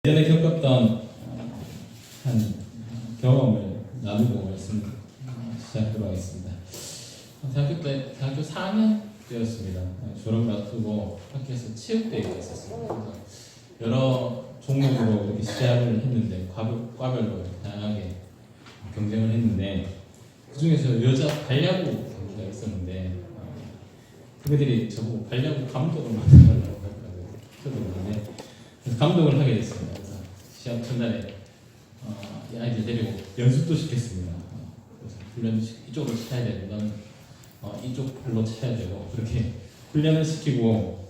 예전에 겪었던 한 경험을 나누고 말씀 시작하도록 하겠습니다. 대학교 4학년 때였습니다. 졸업을 앞두고 학교에서 체육대회가 있었습니다. 그래서 여러 종목으로 이렇게 시합을 했는데 과별로 다양하게 경쟁을 했는데 그 중에서 여자 발야구 경기가 있었는데 그들이 저보고 발야구 감독을 맡아달라고 하더라고요. 저도 모르는데 감독을 하게 됐습니다. 그래서 시합 첫날에 이 아이들 데리고 연습도 시켰습니다. 그래서 훈련도 이쪽으로 쳐야 되고 너는 이쪽 발로 쳐야 되고 그렇게 훈련을 시키고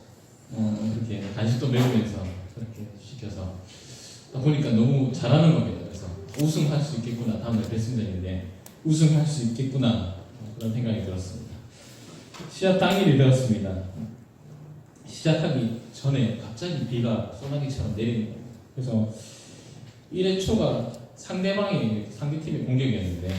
그렇게 간식도 먹으면서 그렇게 시켜서 보니까 너무 잘하는 겁니다. 그래서 우승할 수 있겠구나. 다음날 결승전인데 우승할 수 있겠구나 그런 생각이 들었습니다. 시합 당일이 되었습니다. 시작하기 전에 갑자기 비가 소나기처럼 내리는 거예요. 그래서 1회 초가 상대팀의 공격이었는데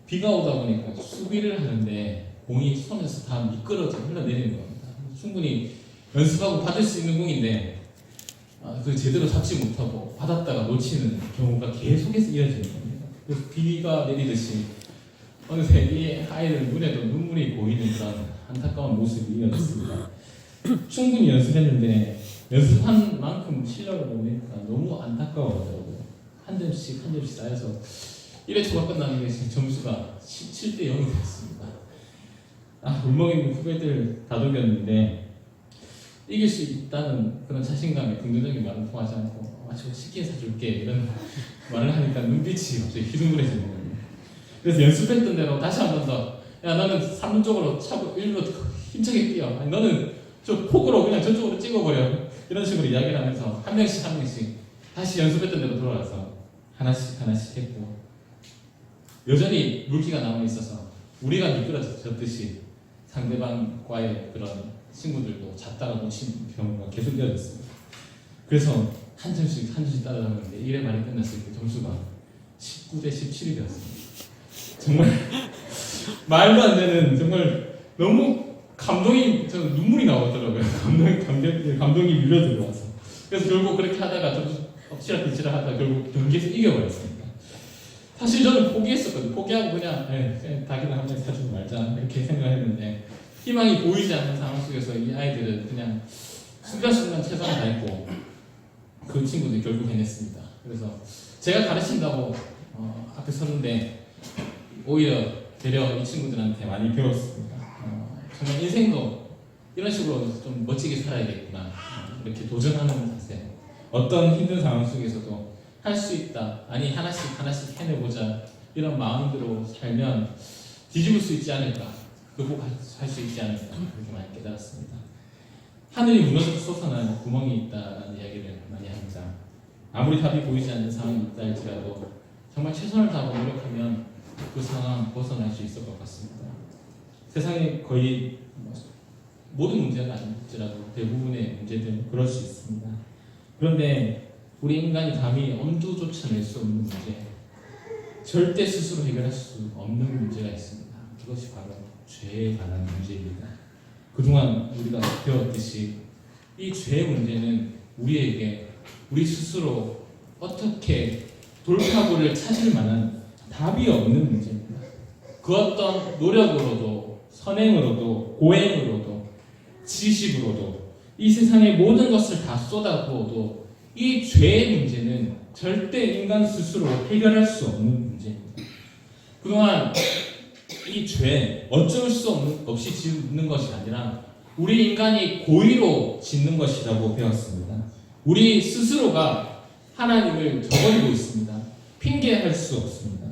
비가 오다 보니까 수비를 하는데 공이 손에서 다 미끄러져 흘러내리는 겁니다. 충분히 연습하고 받을 수 있는 공인데 그 제대로 잡지 못하고 받았다가 놓치는 경우가 계속해서 이어지는 겁니다. 그래서 비가 내리듯이 어느새 이 아이들 눈에도 눈물이 보이는 그런 안타까운 모습이 이어졌습니다. 충분히 연습했는데 연습한 만큼 실력을 보니까 너무 안타까워하더라고요. 한 점씩 쌓여서 1회 초가 끝나는 게 점수가 17대 0이 됐습니다. 울먹이는 후배들 다독였는데 이길 수 있다는 그런 자신감에 긍정적인 말은 통하지 않고 저거 치킨 사줄게 이런 말을 하니까 눈빛이 갑자기 휘둥그레지는 거예요. 그래서 연습했던 대로 다시 한 번 더 야 너는 3루 쪽으로 차고 1루 힘차게 뛰어. 아니, 너는 저 폭으로 그냥 저쪽으로 찍어버려. 이런 식으로 이야기를 하면서 한 명씩 다시 연습했던 대로 돌아가서 하나씩 했고 여전히 물기가 남아있어서 우리가 미끄러졌듯이 상대방과의 그런 친구들도 잤다가 놓치는 경우가 계속 이어졌습니다. 그래서 한 점씩 따라잡았는데 1회 말이 끝났을 때 점수가 19대 17이 되었습니다. 정말 말도 안 되는 정말 너무 저는 눈물이 나오더라고요. 감동이 밀려 들어와서. 그래서 결국 그렇게 하다가 점수 엎치락뒤치락 하다가 결국 경기에서 이겨버렸습니다. 사실 저는 포기했었거든요. 포기하고 그냥 닭이나 한 마리 사주고 말자 이렇게 생각했는데 희망이 보이지 않는 상황 속에서 이 아이들은 그냥 순간순간 최선을 다했고 그 친구들이 결국 해냈습니다. 그래서 제가 가르친다고 앞에 섰는데 오히려 되려 이 친구들한테 많이 배웠습니다. 정말 인생도 이런 식으로 좀 멋지게 살아야겠구나. 이렇게 도전하는 자세. 어떤 힘든 상황 속에서도 할 수 있다. 아니 하나씩 해내보자. 이런 마음으로 살면 뒤집을 수 있지 않을까. 극복할 수 있지 않을까. 그렇게 많이 깨달았습니다. 하늘이 무너져 솟아나는 구멍이 있다는 이야기를 많이 합니다. 아무리 답이 보이지 않는 상황이 있다 할지라도 정말 최선을 다하고 노력하면 그 상황 벗어날 수 있을 것 같습니다. 세상에 거의 모든 문제가 아닐지라도 대부분의 문제들은 그럴 수 있습니다. 그런데 우리 인간이 감히 엄두조차 낼 수 없는 문제, 절대 스스로 해결할 수 없는 문제가 있습니다. 그것이 바로 죄에 관한 문제입니다. 그동안 우리가 배웠듯이 이 죄의 문제는 우리에게 우리 스스로 어떻게 돌파구를 찾을 만한 답이 없는 문제입니다. 그 어떤 노력으로도 선행으로도 고행으로도 지식으로도 이 세상의 모든 것을 다 쏟아부어도 이 죄의 문제는 절대 인간 스스로 해결할 수 없는 문제입니다. 그동안 이 죄 어쩔 수 없이 짓는 것이 아니라 우리 인간이 고의로 짓는 것이라고 배웠습니다. 우리 스스로가 하나님을 저버리고 있습니다. 핑계할 수 없습니다.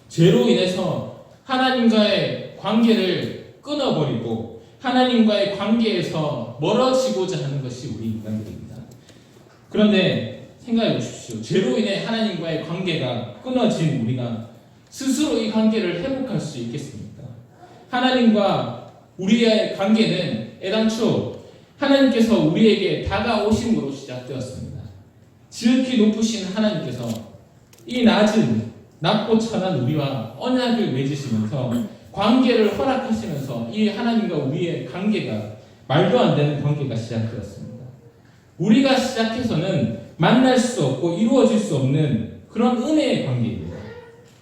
죄로 인해서 하나님과의 관계를 끊어버리고 하나님과의 관계에서 멀어지고자 하는 것이 우리 인간들입니다. 그런데 생각해 보십시오. 죄로 인해 하나님과의 관계가 끊어진 우리가 스스로 이 관계를 회복할 수 있겠습니까? 하나님과 우리의 관계는 애당초 하나님께서 우리에게 다가오심으로 시작되었습니다. 지극히 높으신 하나님께서 이 낮고 천한 우리와 언약을 맺으시면서 관계를 허락하시면서 이 하나님과 우리의 관계가 말도 안 되는 관계가 시작되었습니다. 우리가 시작해서는 만날 수 없고 이루어질 수 없는 그런 은혜의 관계입니다.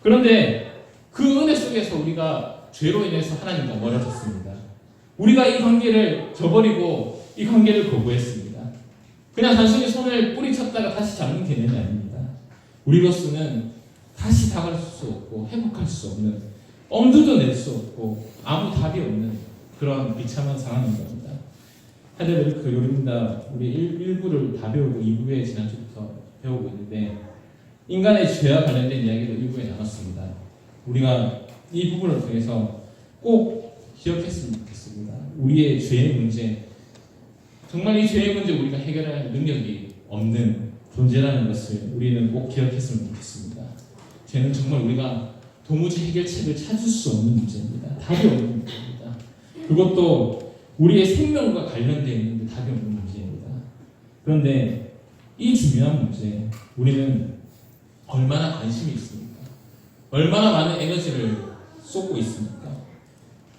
그런데 그 은혜 속에서 우리가 죄로 인해서 하나님과 멀어졌습니다. 우리가 이 관계를 저버리고 이 관계를 거부했습니다. 그냥 단순히 손을 뿌리쳤다가 다시 잡는 개념이 아닙니다. 우리로서는 다시 다가갈 수 없고 회복할 수 없는, 엄두도 낼 수 없고 아무 답이 없는 그런 비참한 상황인 겁니다. 하이델베르크 요리입니다. 우리 1부를 다 배우고 2부에 지난주부터 배우고 있는데 인간의 죄와 관련된 이야기를 1부에 나눴습니다. 우리가 이 부분을 통해서 꼭 기억했으면 좋겠습니다. 우리의 죄의 문제, 정말 이 죄의 문제 우리가 해결할 능력이 없는 존재라는 것을 우리는 꼭 기억했으면 좋겠습니다. 죄는 정말 우리가 도무지 해결책을 찾을 수 없는 문제입니다. 답이 없는 문제입니다. 그것도 우리의 생명과 관련되어 있는데 답이 없는 문제입니다. 그런데 이 중요한 문제, 우리는 얼마나 관심이 있습니까? 얼마나 많은 에너지를 쏟고 있습니까?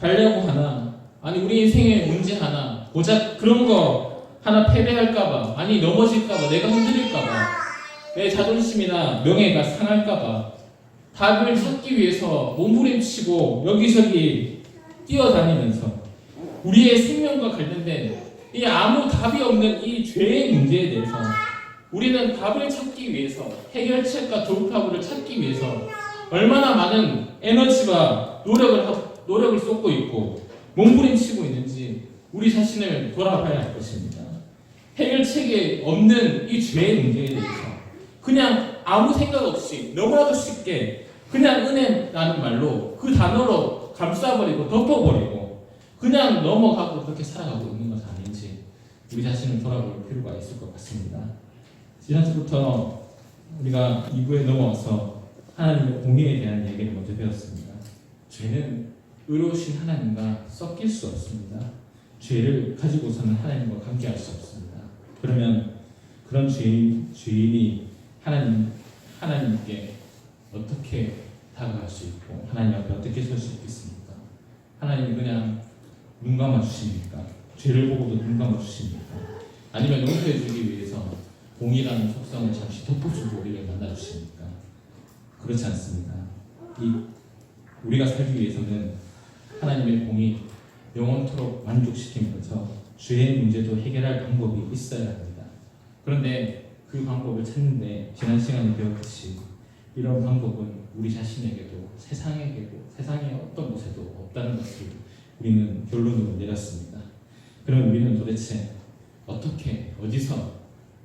발레하고 하나, 아니 우리 인생의 문제 하나, 고작 그런 거 하나 패배할까봐, 아니 넘어질까봐, 내가 흔들릴까봐, 내 자존심이나 명예가 상할까봐 답을 찾기 위해서 몸부림치고 여기저기 뛰어다니면서 우리의 생명과 관련된 이 아무 답이 없는 이 죄의 문제에 대해서 우리는 답을 찾기 위해서, 해결책과 돌파구를 찾기 위해서 얼마나 많은 에너지와 노력을 쏟고 있고 몸부림치고 있는지 우리 자신을 돌아봐야 할 것입니다. 해결책이 없는 이 죄의 문제에 대해서 그냥 아무 생각 없이 너무나도 쉽게 그냥 은혜라는 말로 그 단어로 감싸버리고 덮어버리고 그냥 넘어가고 그렇게 살아가고 있는 것은 아닌지 우리 자신을 돌아볼 필요가 있을 것 같습니다. 지난주부터 우리가 2부에 넘어와서 하나님의 공의에 대한 얘기를 먼저 배웠습니다. 죄는 의로우신 하나님과 섞일 수 없습니다. 죄를 가지고서는 하나님과 관계할 수 없습니다. 그러면 그런 죄인이 하나님께 어떻게 다가갈 수 있고 하나님 앞에 어떻게 설 수 있겠습니까? 하나님이 그냥 눈 감아주십니까? 죄를 보고도 눈 감아주십니까? 아니면 용서해주기 위해서 공의라는 속성을 잠시 덮어주고 우리를 만나주십니까? 그렇지 않습니다. 우리가 살기 위해서는 하나님의 공의 영원토록 만족시키면서 죄의 문제도 해결할 방법이 있어야 합니다. 그런데 그 방법을 찾는데 지난 시간에 배웠듯이 이런 방법은 우리 자신에게도 세상의 어떤 곳에도 없다는 것을 우리는 결론으로 내렸습니다. 그럼 우리는 도대체 어떻게, 어디서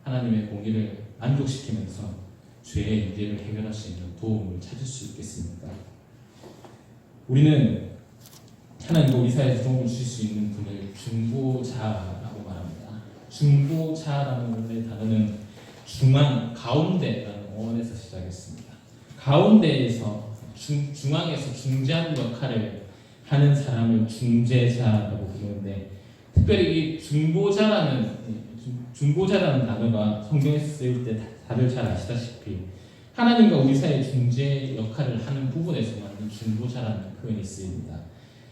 하나님의 공의를 만족시키면서 죄의 문제를 해결할 수 있는 도움을 찾을 수 있겠습니까? 우리는 하나님과 우리 사이에서 도움을 주실 수 있는 분을 중보자라고 말합니다. 중보자라는 원래 단어는 중앙, 가운데라는 어원에서 시작했습니다. 가운데에서 중앙에서 중재하는 역할을 하는 사람을 중재자라고 부르는데, 특별히 이 중보자라는 단어가 성경에서 쓰일 때 다들 잘 아시다시피 하나님과 우리 사이의 중재 역할을 하는 부분에서만 중보자라는 표현이 쓰입니다.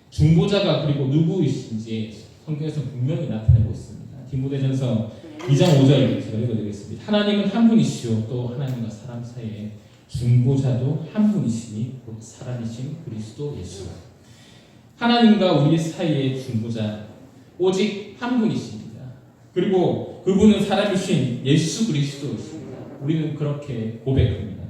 중보자가 그리고 누구이신지 성경에서 분명히 나타내고 있습니다. 디모데전서 2장 5절 제가 읽어드리겠습니다. 하나님은 한 분이시요 또 하나님과 사람 사이에 중보자도 한 분이시니 곧 사람이신 그리스도 예수. 하나님과 우리 사이의 중보자 오직 한 분이십니다. 그리고 그분은 사람이신 예수 그리스도이십니다. 우리는 그렇게 고백합니다.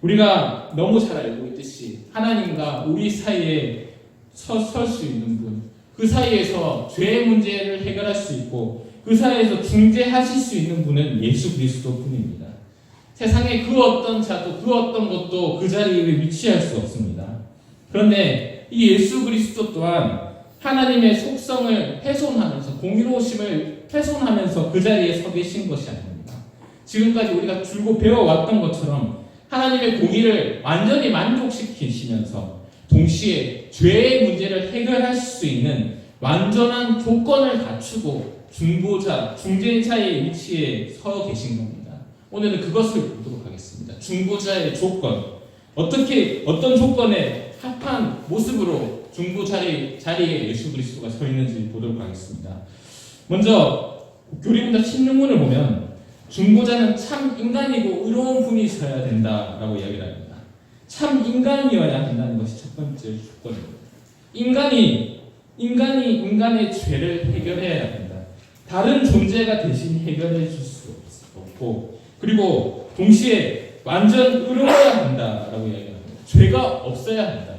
우리가 너무 잘 알고 있듯이 하나님과 우리 사이에 설 수 있는 분, 그 사이에서 죄의 문제를 해결할 수 있고 그 사이에서 중재하실 수 있는 분은 예수 그리스도 뿐입니다. 세상에 그 어떤 자도 그 어떤 것도 그 자리에 위치할 수 없습니다. 그런데 이 예수 그리스도 또한 하나님의 속성을 훼손하면서, 공의로우심을 훼손하면서 그 자리에 서 계신 것이 아닙니다. 지금까지 우리가 줄곧 배워왔던 것처럼 하나님의 공의를 완전히 만족시키시면서 동시에 죄의 문제를 해결할 수 있는 완전한 조건을 갖추고 중보자, 중재자의 위치에 서 계신 겁니다. 오늘은 그것을 보도록 하겠습니다. 중보자의 조건, 어떤 조건에 합한 모습으로 중보 자리에 예수 그리스도가 서 있는지 보도록 하겠습니다. 먼저 교리문답 16문을 보면 중보자는 참 인간이고 의로운 분이셔야 된다라고 이야기를 합니다. 참 인간이어야 한다는 것이 첫 번째 조건입니다. 인간이 인간의 죄를 해결해야 한다. 다른 존재가 대신 해결해 줄 수 없고, 그리고 동시에 완전 의로워야 한다라고 이야기합니다. 죄가 없어야 한다.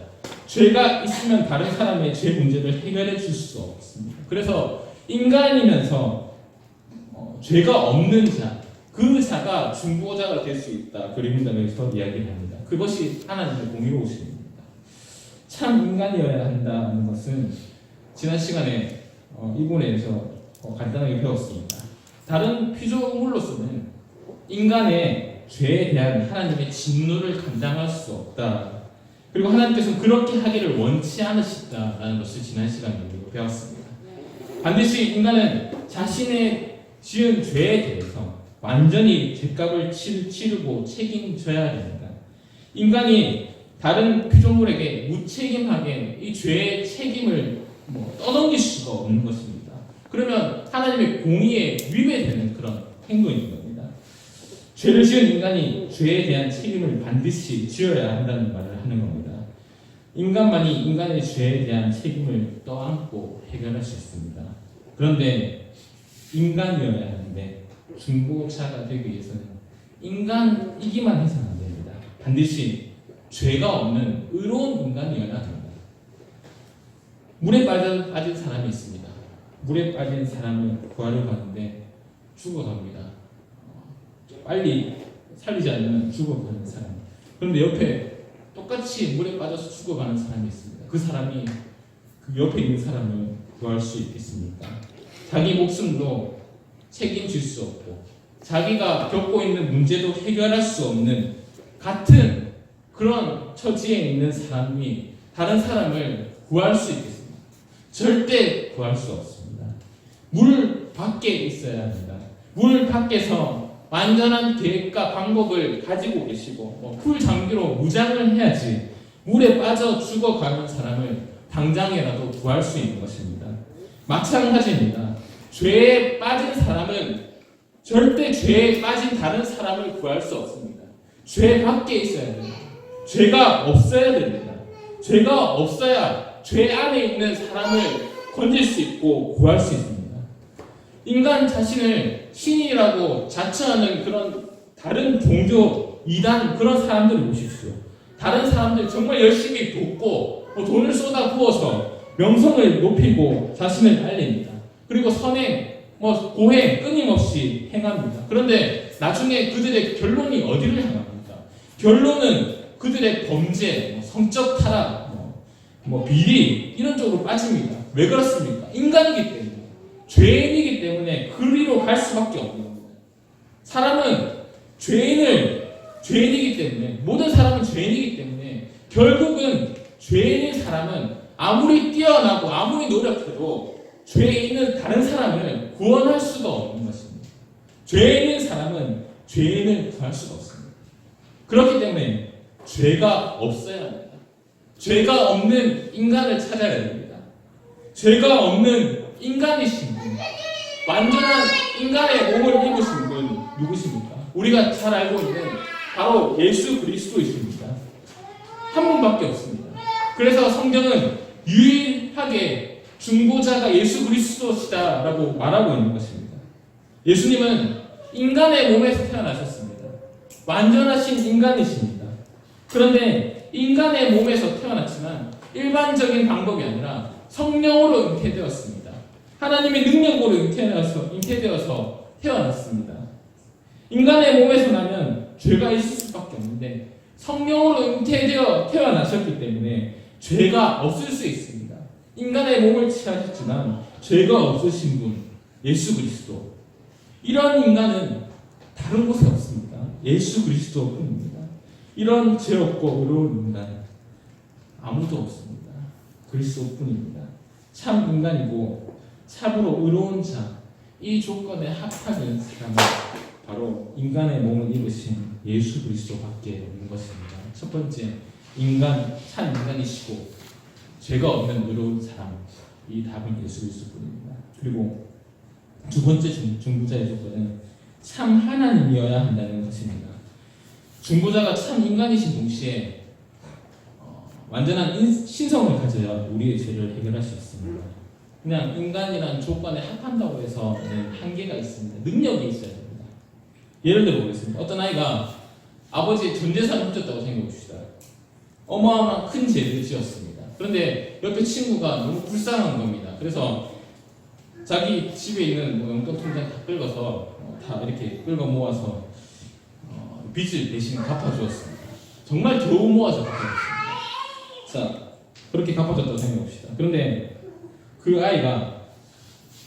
죄가 있으면 다른 사람의 죄 문제를 해결해 줄 수 없습니다. 그래서 인간이면서 죄가 없는 자, 그 자가 중보자가 될 수 있다. 그림담에서 이야기를 합니다. 그것이 하나님의 공의로우심입니다. 참 인간이어야 한다는 것은 지난 시간에 이본에서 간단하게 배웠습니다. 다른 피조물로서는 인간의 죄에 대한 하나님의 진노를 감당할 수 없다. 그리고 하나님께서 그렇게 하기를 원치 않으시다라는 것을 지난 시간에 배웠습니다. 반드시 인간은 자신의 지은 죄에 대해서 완전히 죄값을 치르고 책임져야 됩니다. 인간이 다른 피조물에게 무책임하게 이 죄의 책임을 떠넘길 수가 없는 것입니다. 그러면 하나님의 공의에 위배되는 그런 행동인 겁니다. 죄를 지은 인간이 죄에 대한 책임을 반드시 지어야 한다는 말을 하는 겁니다. 인간만이 인간의 죄에 대한 책임을 떠안고 해결할 수 있습니다. 그런데 인간이어야 하는데 중보자가 되기 위해서는 인간이기만 해서는 안 됩니다. 반드시 죄가 없는 의로운 인간이어야 합니다. 물에 빠진 사람이 있습니다. 물에 빠진 사람을 구하러 가는데 죽어갑니다. 빨리 살리지 않으면 죽어가는 사람. 그런데 옆에 똑같이 물에 빠져서 죽어가는 사람이 있습니다. 그 사람이 그 옆에 있는 사람을 구할 수 있겠습니까? 자기 목숨도 책임질 수 없고 자기가 겪고 있는 문제도 해결할 수 없는 같은 그런 처지에 있는 사람이 다른 사람을 구할 수 있겠습니까? 절대 구할 수 없습니다. 물 밖에 있어야 합니다. 물 밖에서 완전한 계획과 방법을 가지고 계시고 풀 장비로 무장을 해야지 물에 빠져 죽어가는 사람을 당장이라도 구할 수 있는 것입니다. 마찬가지입니다. 죄에 빠진 사람은 절대 죄에 빠진 다른 사람을 구할 수 없습니다. 죄 밖에 있어야 됩니다. 죄가 없어야 됩니다. 죄가 없어야 죄 안에 있는 사람을 건질 수 있고 구할 수 있습니다. 인간 자신을 신이라고 자처하는 그런 다른 종교, 이단 그런 사람들을 보십시오. 다른 사람들 정말 열심히 돕고 돈을 쏟아 부어서 명성을 높이고 자신을 알립니다. 그리고 선행, 고행 끊임없이 행합니다. 그런데 나중에 그들의 결론이 어디를 향합니까? 결론은 그들의 범죄, 성적 타락, 비리 이런 쪽으로 빠집니다. 왜 그렇습니까? 인간이기 때문에, 죄인이기 때문에 그리로 갈 수밖에 없는 겁니다. 사람은 죄인이기 때문에, 모든 사람은 죄인이기 때문에 결국은 죄인인 사람은 아무리 뛰어나고 아무리 노력해도 죄에 있는 다른 사람을 구원할 수가 없는 것입니다. 죄에 있는 사람은 죄인을 구할 수가 없습니다. 그렇기 때문에 죄가 없어야 합니다. 죄가 없는 인간을 찾아야 됩니다. 죄가 없는 인간이신 분, 완전한 인간의 몸을 입으신 분 누구십니까? 우리가 잘 알고 있는 바로 예수 그리스도이십니다. 한 분밖에 없습니다. 그래서 성경은 유일하게 중보자가 예수 그리스도시다라고 말하고 있는 것입니다. 예수님은 인간의 몸에서 태어나셨습니다. 완전하신 인간이십니다. 그런데 인간의 몸에서 태어났지만 일반적인 방법이 아니라 성령으로 잉태되었습니다. 하나님의 능력으로 잉태되어서 태어났습니다. 인간의 몸에서 나면 죄가 있을 수밖에 없는데 성령으로 잉태되어 태어나셨기 때문에 죄가 없을 수 있습니다. 인간의 몸을 취하셨지만 죄가 없으신 분 예수 그리스도, 이런 인간은 다른 곳에 없습니다. 예수 그리스도뿐입니다. 이런 죄 없고 의로운 인간 아무도 없습니다. 그리스도뿐입니다. 참 인간이고 참으로 의로운 자, 이 조건에 합하는 사람은 바로 인간의 몸을 입으신 예수 그리스도밖에 없는 것입니다. 첫 번째, 참 인간이시고 죄가 없는 의로운 사람, 이 답은 예수 그리스도뿐입니다. 그리고 두 번째 중보자의 조건은 참 하나님이어야 한다는 것입니다. 중보자가 참 인간이신 동시에 완전한 신성을 가져야 우리의 죄를 해결할 수 있습니다. 그냥 인간이란 조건에 합한다고 해서는 한계가 있습니다. 능력이 있어야 됩니다. 예를 들어 보겠습니다. 어떤 아이가 아버지의 전 재산을 훔쳤다고 생각해 봅시다. 어마어마한 큰 죄를 지었습니다. 그런데 옆에 친구가 너무 불쌍한 겁니다. 그래서 자기 집에 있는 용돈 통장 다 긁어서 다 이렇게 긁어 모아서 빚을 대신 갚아주었습니다. 정말 겨우 모아서 갚아줬습니다. 자, 그렇게 갚아줬다고 생각해봅시다. 그런데 그 아이가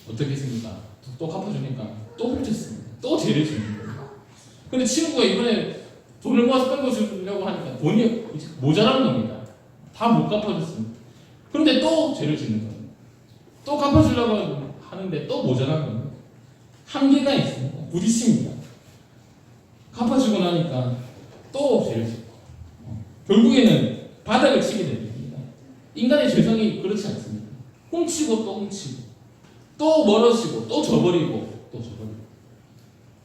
어떻게 했습니까? 또 갚아주니까 또 훔쳤습니다. 또 죄를 짓는 거예요. 근데 친구가 이번에 돈을 모아서 긁어주려고 하니까 돈이 모자란 겁니다. 다 못 갚아줬습니다. 그런데 또 죄를 짓는 거예요. 또 갚아주려고 하는데 또 모자란 겁니다. 한계가 있습니다. 부딪힙니다. 갚아주고 나니까 또 죄를 짓고 결국에는 바닥을 치게 됩니다. 인간의 죄성이 그렇지 않습니다. 훔치고 또 훔치고 또 멀어지고 또 저버리고 또 저버리고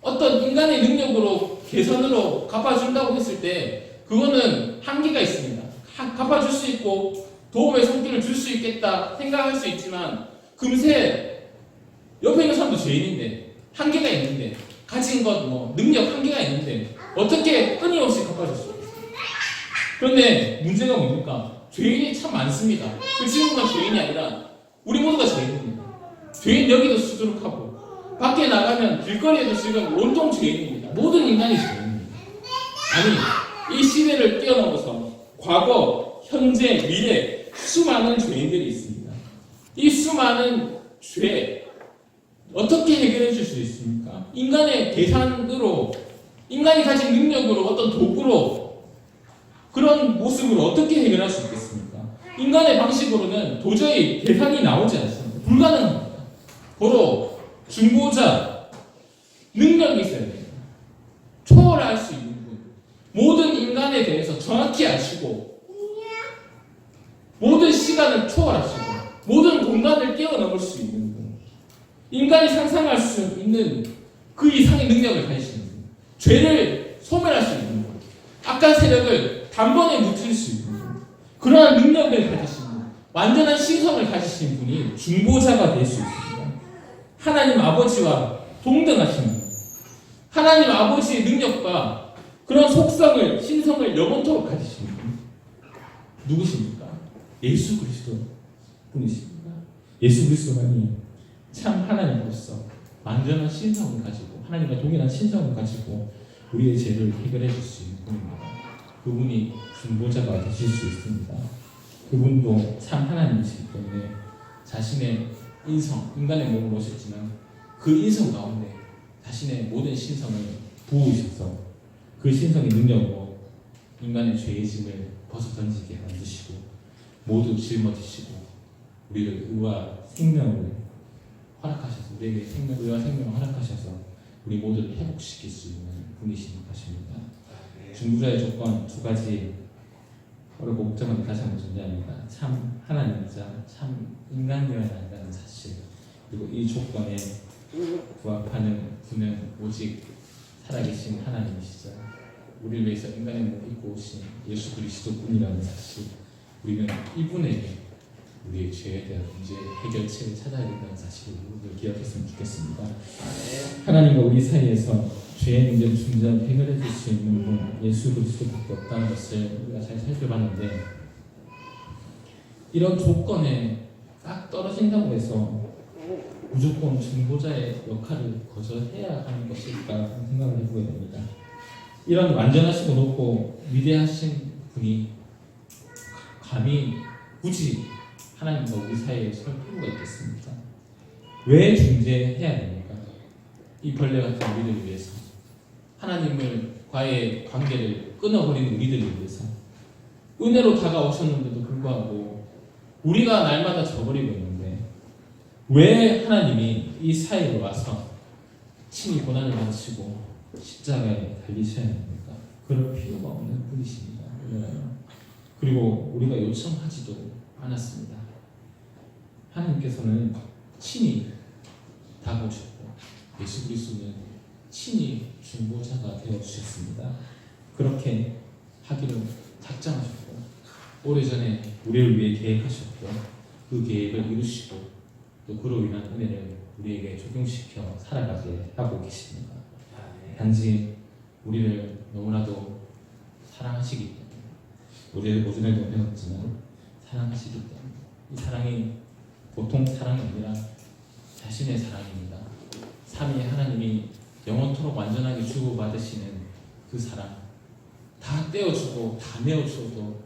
어떤 인간의 능력으로 계산으로 갚아준다고 했을 때 그거는 한계가 있습니다. 갚아줄 수 있고 도움의 손길을 줄 수 있겠다 생각할 수 있지만 금세 옆에 있는 사람도 죄인인데 한계가 있는데 가진 것 능력 한계가 있는데 어떻게 끊임없이 갚아줄 수 있어요? 그런데 문제가 뭡니까? 죄인이 참 많습니다. 그 친구가 죄인이 아니라 우리 모두가 죄인입니다. 죄인 여기도 수두룩하고 밖에 나가면 길거리에도 지금 온통 죄인입니다. 모든 인간이 죄인입니다. 아니 이 시대를 뛰어넘어서 과거, 현재, 미래 수많은 죄인들이 있습니다. 이 수많은 죄 어떻게 해결해 줄 수 있습니까? 인간의 계산으로 인간이 가진 능력으로 어떤 도구로 그런 모습으로 어떻게 해결할 수 있겠습니까? 인간의 방식으로는 도저히 계산이 나오지 않습니다. 불가능합니다. 바로 중보자 능력이 있어야 됩니다. 초월할 수 있는 분, 모든 인간에 대해서 정확히 아시고 모든 시간을 초월하시고 모든 공간을 뛰어넘을 수 있는 분, 인간이 상상할 수 있는 그 이상의 능력을 가지시는 분, 죄를 소멸할 수 있는 분, 악한 세력을 단번에 무찔 수 있는 분, 그러한 능력을 가지신 분, 완전한 신성을 가지신 분이 중보자가 될 수 있습니다. 하나님 아버지와 동등하신 분, 하나님 아버지의 능력과 그런 속성을, 신성을 영원토록 가지신 분, 누구십니까? 예수 그리스도 분이십니다. 예수 그리스도만이 참 하나님으로서 완전한 신성을 가지고 하나님과 동일한 신성을 가지고 우리의 죄를 해결해 줄 수 있는 분입니다. 그분이 중보자가 되실 수 있습니다. 그분도 참 하나님이시기 때문에 자신의 인성, 인간의 몸으로 오셨지만 그 인성 가운데 자신의 모든 신성을 부으셔서 그 신성의 능력으로 인간의 죄의 짐을 벗어 던지게 만드시고 모두 짊어지시고 우리를 의와 생명을 허락하셔서 우리에게 의와 생명을 허락하셔서 우리 모두를 회복시킬 수 있는 분이신 것입니다. 중보자의 조건 두 가지 어렵고 복잡한데 다시 한번 존재합니다. 참 하나님이자 참 인간이어야 한다는 사실, 그리고 이 조건에 부합하는 분은 오직 살아계신 하나님이시자 우리를 위해서 인간의 몸을 입고 오신 예수 그리스도뿐이라는 사실, 우리는 이분에게 우리의 죄에 대한 문제 해결책을 찾아야 된다는 사실을 모두 기억했으면 좋겠습니다. 하나님과 우리 사이에서 죄의 문제를 중재하고 해결해 줄 수 있는 분 예수 그리스도밖에 없다는 것을 우리가 잘 살펴봤는데, 이런 조건에 딱 떨어진다고 해서 무조건 중보자의 역할을 거절해야 하는 것일까 하는 생각을 해보게 됩니다. 이런 완전하시고 높고 위대하신 분이 감히 굳이 하나님과 우리 사이에 설 필요가 있겠습니까? 왜 중재해야 됩니까? 이 벌레 같은 우리들을 위해서, 하나님과의 관계를 끊어버리는 우리들을 위해서 은혜로 다가오셨는데도 불구하고 우리가 날마다 저버리고 있는데 왜 하나님이 이 사이로 와서 친히 고난을 받으시고 십자가에 달리셔야 합니까? 그럴 필요가 없는 분이십니다. 그리고 우리가 요청하지도 않았습니다. 하나님께서는 친히 다가오셨고 예수 그리스도는 친히 중보자가 되어주셨습니다. 그렇게 하기로 작정하셨고 오래전에 우리를 위해 계획하셨고 그 계획을 이루시고 또 그로 인한 은혜를 우리에게 적용시켜 살아가게 하고 계십니다. 단지 우리를 너무나도 사랑하시기 때문에 우리를 오전에도 배웠지만 사랑하시기 때문에 이 사랑이 보통 사랑이 아니라 자신의 사랑입니다. 삼위 하나님이 영원토록 완전하게 주고받으시는 그 사랑 다 떼어주고 다 내어주어도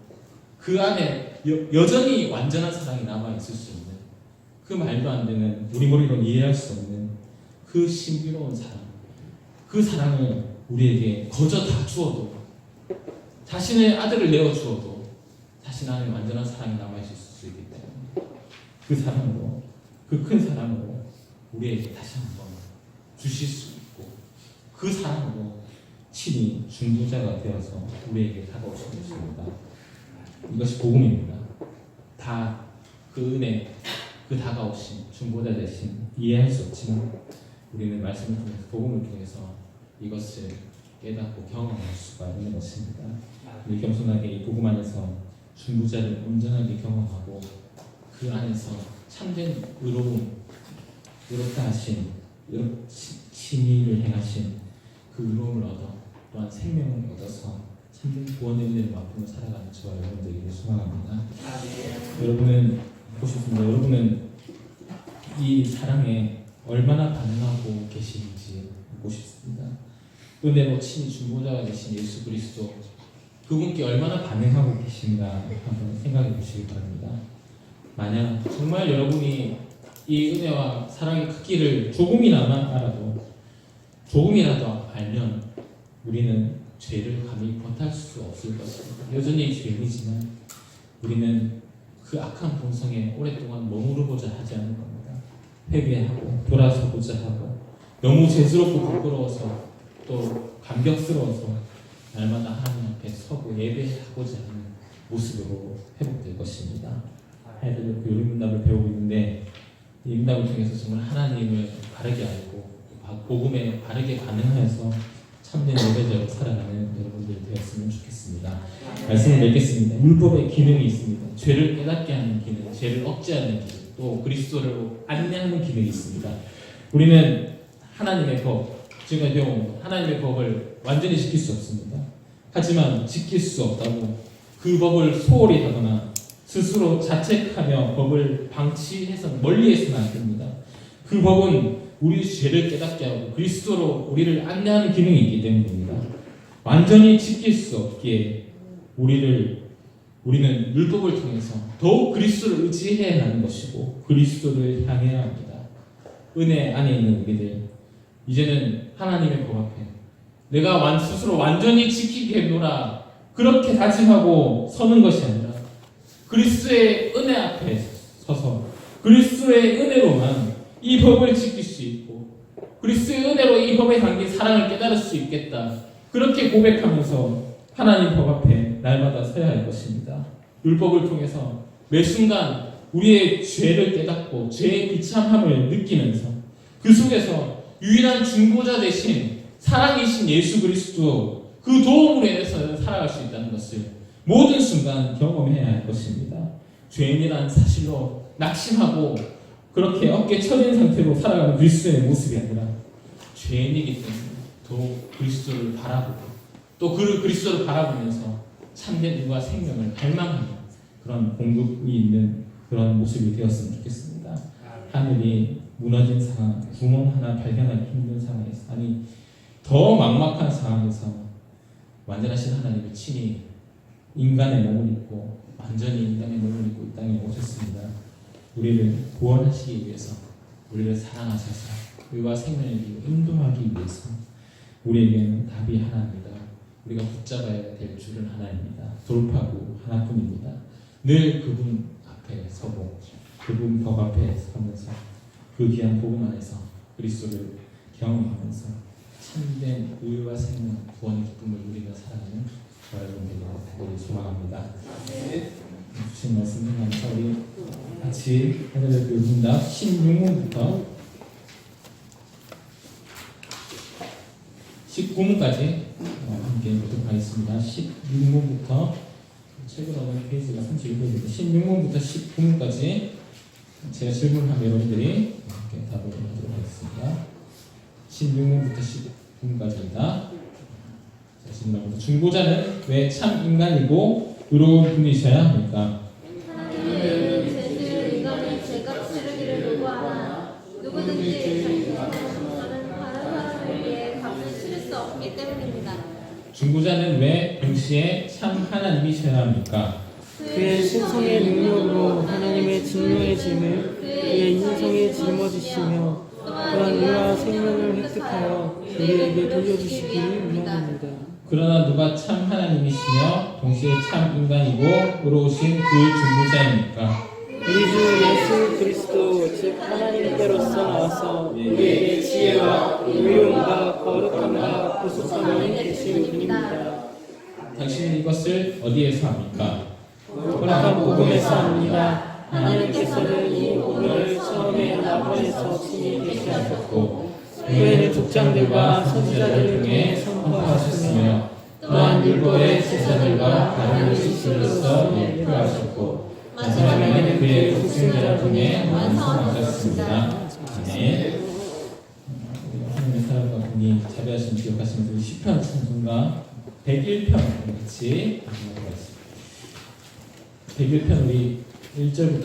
그 안에 여전히 완전한 사랑이 남아있을 수 있는 그 말도 안 되는 우리 머리로 이해할 수 없는 그 신비로운 사랑 그 사랑을 우리에게 거저 다 주어도 자신의 아들을 내어주어도 자신 안에 완전한 사랑이 남아있을 수 있기 때문에 그 사랑으로 그 큰 사랑으로 우리에게 다시 한번 주실 수 있고 그 사랑으로 친히 중보자가 되어서 우리에게 다가오신 것입니다. 이것이 복음입니다. 다 그 은혜, 그 다가오신 중보자 대신 이해할 수 없지만 우리는 말씀을 통해서 복음을 통해서 이것을 깨닫고 경험할 수가 있는 것입니다. 우리 겸손하게 이 복음 안에서 중보자를 온전하게 경험하고 그 안에서 참된 의롭다 하신 친의를 행하신 그 의로움을 얻어 또한 생명을 얻어서 참된 구원의 은혜를 맛보며 살아가는 저와 여러분들에게 소망합니다. 여러분은 보셨습니다. 여러분은 이 사랑에 얼마나 반응하고 계시는지 보고 싶습니다. 은혜로 친히 중보자가 되신 예수 그리스도 그분께 얼마나 반응하고 계신가 한번 생각해 보시기 바랍니다. 만약 정말 여러분이 이 은혜와 사랑의 크기를 조금이나마 알아도 조금이라도 알면 우리는 죄를 감히 버탈 수 없을 것입니다. 여전히 죄인이지만 우리는 그 악한 본성에 오랫동안 머무르고자 하지 않는 겁니다. 회개하고 돌아서고자 하고 너무 죄스럽고 부끄러워서 또 감격스러워서 날마다 하나님 앞에 서고 예배하고자 하는 모습으로 회복될 것입니다. 아이들도 그 요리문답을 배우고 있는데 이 문답을 통해서 정말 하나님을 바르게 알고 복음에 바르게 반응하여서 참된 예배자로 살아가는 여러분들이 되었으면 좋겠습니다. 말씀을 맺겠습니다. 율법의 기능이 있습니다. 죄를 깨닫게 하는 기능, 죄를 억제하는 기능, 또 그리스도를 안내하는 기능이 있습니다. 우리는 하나님의 법, 지금까지 배운 하나님의 법을 완전히 지킬 수 없습니다. 하지만 지킬 수 없다고 그 법을 소홀히 하거나 스스로 자책하며 법을 방치해서 멀리해서는 안 됩니다. 그 법은 우리 죄를 깨닫게 하고 그리스도로 우리를 안내하는 기능이 있기 때문입니다. 완전히 지킬 수 없기에 우리는 율법을 통해서 더욱 그리스도를 의지해야 하는 것이고 그리스도를 향해야 합니다. 은혜 안에 있는 우리들 이제는 하나님의 법 앞에 내가 스스로 완전히 지키겠노라 그렇게 다짐하고 서는 것이 아니라 그리스도의 은혜 앞에 서서 그리스도의 은혜로만 이 법을 지킬 수 있고 그리스도의 은혜로 이 법에 담긴 사랑을 깨달을 수 있겠다. 그렇게 고백하면서 하나님 법 앞에 날마다 서야 할 것입니다. 율법을 통해서 매 순간 우리의 죄를 깨닫고 죄의 비참함을 느끼면서 그 속에서 유일한 중보자 대신 사랑이신 예수 그리스도 그 도움으로 인해서 살아갈 수 있다는 것을 모든 순간 경험해야 할 것입니다. 죄인이라는 사실로 낙심하고 그렇게 어깨 처진 상태로 살아가는 그리스도의 모습이 아니라 죄인이기 때문에 더욱 그리스도를 바라보고 또 그 그리스도를 바라보면서 참된 의와 생명을 갈망하는 그런 공급이 있는 그런 모습이 되었으면 좋겠습니다. 하늘이 무너진 상황, 구멍 하나 발견하기 힘든 상황에서 아니 더 막막한 상황에서 완전하신 하나님이 친히 인간의 몸을 입고 완전히 인간의 몸을 입고 이 땅에 오셨습니다. 우리를 구원하시기 위해서 우리를 사랑하셔서 의와 생명을 이루고 인도하기 위해서 우리에게는 답이 하나입니다. 우리가 붙잡아야 될 줄은 하나입니다. 돌파구 하나뿐입니다. 늘 그분 앞에 서고 그분 법 앞에 서면서 그 귀한 복음 안에서 그리스도를 경험하면서 참된 의와 생명 구원의 기쁨을 누리며 살아가는 여러분들이 소망합니다. 주신 말씀 감사 우리 같이 하늘의 교훈답 16문부터 19문까지 함께 보도록 하겠습니다. 16문부터 책으로 보는 페이지가 31페이지인데 16문부터 19문까지 제가 질문하면 여러분들이 함께 답을 하도록 하겠습니다. 16문부터 19문까지입니다. 질문합니다. 중보자는 왜 참 인간이고 의로운 분이셔야 합니까? 하나님은 죄를 인간의 죄값 치르기를 요구하나 누구든지 자신의 다른 사람을 위해 값을 치를 수 없기 때문입니다. 중보자는 왜 동시에 참 하나님이셔야 합니까? 그의 신성의 능력으로 하나님의 진노의 짐을 그의 인성에 짊어지시며 또한 의와 생명을 획득하여 우리에게 돌려주시기를 원합니다. 그러나 누가 참 하나님이시며 동시에 참 인간이고 의로우신 그 중보자입니까? 우리 주 예수 그리스도 즉 하나님께로서 나와서 우리에게 지혜와 의로움과 거룩함과 구속함을 되신 분입니다. 당신은 이것을 어디에서 합니까? 거룩한 복음에서 합니다. 하나님께서는 이 복음을 처음에 나번에서 친히 계시하셨고 후에는 족장들과 선지자들을 통해 선포하셨으며 또한 율법의 제사들과 다른 지식으로서 예표하셨고 마지막에는 그의 독생자를 통해 완성하셨습니다. 아멘. 하나님의 사랑과 분이 자비하신 기억하시면서 우리 시편 찬송가 101편 같이 하도록 하겠습니다. 101편 우리 1절부터